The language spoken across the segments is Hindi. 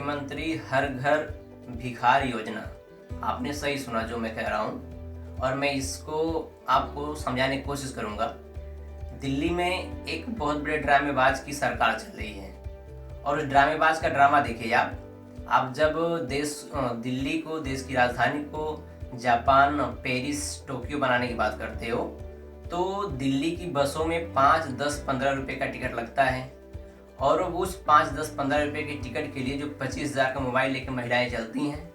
मुख्यमंत्री हर घर भिखार योजना, आपने सही सुना जो मैं कह रहा हूँ और मैं इसको आपको समझाने की कोशिश करूँगा। दिल्ली में एक बहुत बड़े ड्रामेबाज की सरकार चल रही है और उस ड्रामेबाज का ड्रामा देखिए आप जब दिल्ली को, देश की राजधानी को जापान, पेरिस, टोक्यो बनाने की बात करते हो तो दिल्ली की बसों में 5, 10, 15 रुपये का टिकट लगता है और उस 5, 10, 15 रुपये के टिकट के लिए जो 25,000 का मोबाइल लेकर महिलाएं चलती हैं,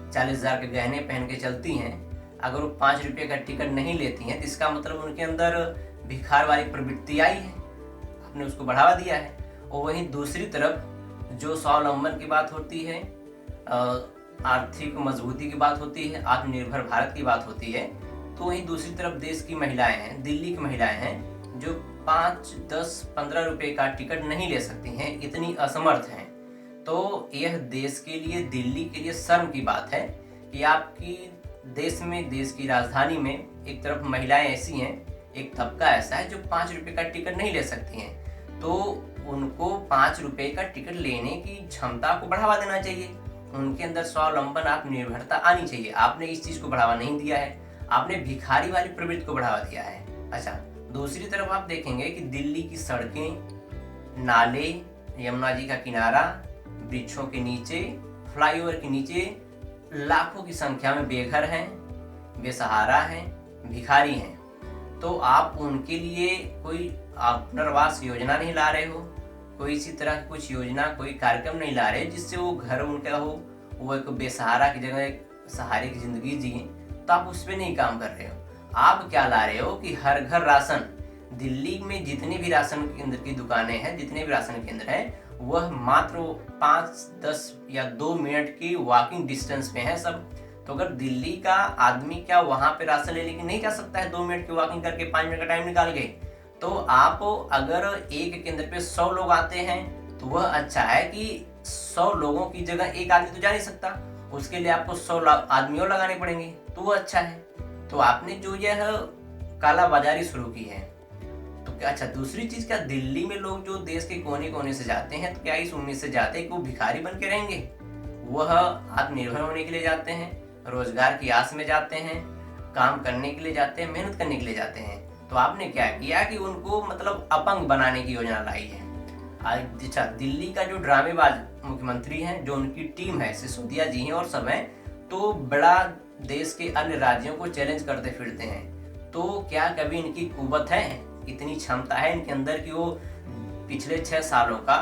40,000 के गहने पहन के चलती हैं, अगर वो 5 रुपये का टिकट नहीं लेती हैं तो इसका मतलब उनके अंदर भिखार वाली प्रवृत्ति आई है, आपने उसको बढ़ावा दिया है। और वहीं दूसरी तरफ जो स्वावलंबन की बात होती है, आर्थिक मजबूती की बात होती है, आत्मनिर्भर भारत की बात होती है, तो वहीं दूसरी तरफ देश की महिलाएं हैं, दिल्ली की महिलाएं हैं जो 5, 10, 15 रुपये का टिकट नहीं ले सकती हैं, इतनी असमर्थ हैं। तो यह देश के लिए, दिल्ली के लिए शर्म की बात है कि आपकी देश में, देश की राजधानी में एक तरफ महिलाएं ऐसी हैं, एक तबका ऐसा है जो 5 रुपये का टिकट नहीं ले सकती हैं, तो उनको 5 रुपये का टिकट लेने की क्षमता को बढ़ावा देना चाहिए, उनके अंदर स्वावलंबन, आत्मनिर्भरता आनी चाहिए। आपने इस चीज़ को बढ़ावा नहीं दिया है, आपने भिखारी वाली प्रवृत्ति को बढ़ावा दिया है। अच्छा, दूसरी तरफ आप देखेंगे कि दिल्ली की सड़कें, नाले, यमुना जी का किनारा, वृक्षों के नीचे, फ्लाईओवर के नीचे लाखों की संख्या में बेघर हैं, बेसहारा हैं, भिखारी हैं। तो आप उनके लिए कोई पुनर्वास योजना नहीं ला रहे हो, कोई इसी तरह की कुछ योजना, कोई कार्यक्रम नहीं ला रहे जिससे वो घर उनका हो, वो एक बेसहारा की जगह एक सहारे की जिंदगी जिए, तो आप उस पर नहीं काम कर रहे हो। आप क्या ला रहे हो कि हर घर राशन, दिल्ली में जितने भी राशन केंद्र की दुकानें हैं, जितने भी राशन केंद्र हैं, वह मात्र 5, 10 या 2 मिनट की वॉकिंग डिस्टेंस पे है सब। तो अगर दिल्ली का आदमी क्या वहां पे राशन लेने के नहीं जा सकता है 2 मिनट की वॉकिंग करके, 5 मिनट का टाइम निकाल के? तो आप अगर एक केंद्र पे 100 लोग आते हैं तो वह अच्छा है कि 100 लोगों की जगह एक आदमी तो जा नहीं सकता, उसके लिए आपको 100 आदमी और लगाने पड़ेंगे, तो वो अच्छा है। तो आपने जो यह कालाबाजारी शुरू की है, तो क्या, अच्छा दूसरी चीज, क्या दिल्ली में लोग जो देश के कोने कोने से जाते हैं तो क्या इस उम्मीद से जाते हैं कि वो भिखारी बन के रहेंगे? वह आत्मनिर्भर होने के लिए जाते हैं, रोजगार की आस में जाते हैं, काम करने के लिए जाते हैं, मेहनत करने के लिए जाते हैं। तो आपने क्या किया कि उनको मतलब अपंग बनाने की योजना लाई है। अच्छा, दिल्ली का जो ड्रामेबाज मुख्यमंत्री हैं, जो उनकी टीम है, सिसोदिया जी हैं और सब हैं, तो बड़ा देश के अन्य राज्यों को चैलेंज करते फिरते हैं। तो क्या कभी इनकी कुवत है, इतनी क्षमता है इनके अंदर कि वो पिछले 6 सालों का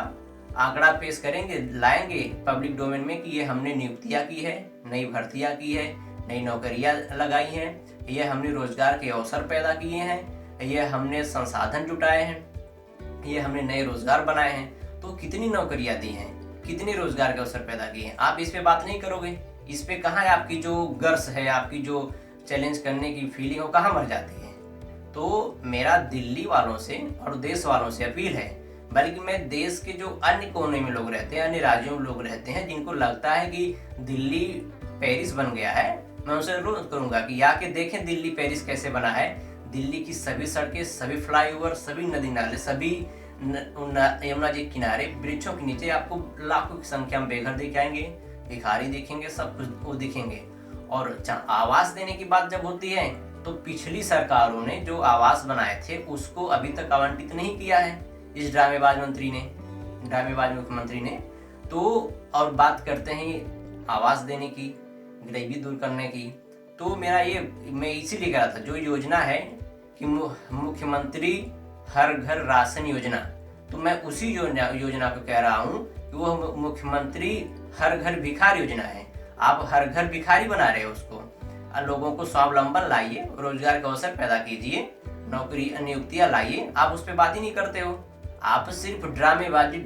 आंकड़ा पेश करेंगे, लाएंगे पब्लिक डोमेन में कि ये हमने नियुक्तियां की है, नई भर्तियां की है, नई नौकरियां लगाई हैं, ये हमने रोजगार के अवसर पैदा किए हैं, ये हमने संसाधन जुटाए हैं, ये हमने नए रोजगार बनाए हैं। तो कितनी नौकरियां दी हैं, कितने रोजगार के अवसर पैदा किए हैं? आप इस पे बात नहीं करोगे, इस पे कहाँ है आपकी जो गर्स है, आपकी जो चैलेंज करने की फीलिंग है, वो कहाँ मर जाती है? तो मेरा दिल्ली वालों से और देश वालों से अपील है, बल्कि मैं देश के जो अन्य कोने में लोग रहते हैं, अन्य राज्यों में लोग रहते हैं, जिनको लगता है कि दिल्ली पेरिस बन गया है, मैं उनसे अनुरोध करूंगा कि आके देखें दिल्ली पेरिस कैसे बना है। दिल्ली की सभी सड़कें, सभी फ्लाईओवर, सभी नदी नाले, सभी यमुना जी किनारे, वृक्षों के नीचे आपको लाखों की संख्या में बेघर दिख जाएंगे, भिखारी दिखेंगे, सब कुछ वो दिखेंगे। और आवास देने की बात जब होती है तो पिछली सरकारों ने जो आवास बनाए थे उसको अभी तक आवंटित नहीं किया है इस ड्रामेबाज मुख्यमंत्री ने। तो और बात करते हैं आवास देने की, गरीबी दूर करने की, तो मैं इसीलिए कह रहा था जो योजना है कि मुख्यमंत्री हर घर राशन योजना, तो मैं उसी योजना को कह रहा हूँ कि वो मुख्यमंत्री हर घर भिखारी योजना है। आप हर घर भिखारी बना रहे हो उसको। लोगों को स्वावलंबन लाइए, रोजगार का अवसर पैदा कीजिए, नौकरी नियुक्तियां लाइए, आप उस पर बात ही नहीं करते हो। आप सिर्फ ड्रामेबाजी।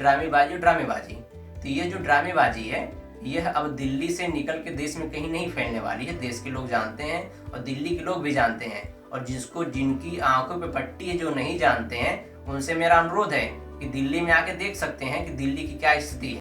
तो ये जो ड्रामेबाजी है, यह अब दिल्ली से निकल के देश में कहीं नहीं फैलने वाली है। देश के लोग जानते हैं और दिल्ली के लोग भी जानते हैं, और जिनकी आंखों पे पट्टी है, जो नहीं जानते हैं, उनसे मेरा अनुरोध है कि दिल्ली में आके देख सकते हैं कि दिल्ली की क्या स्थिति है।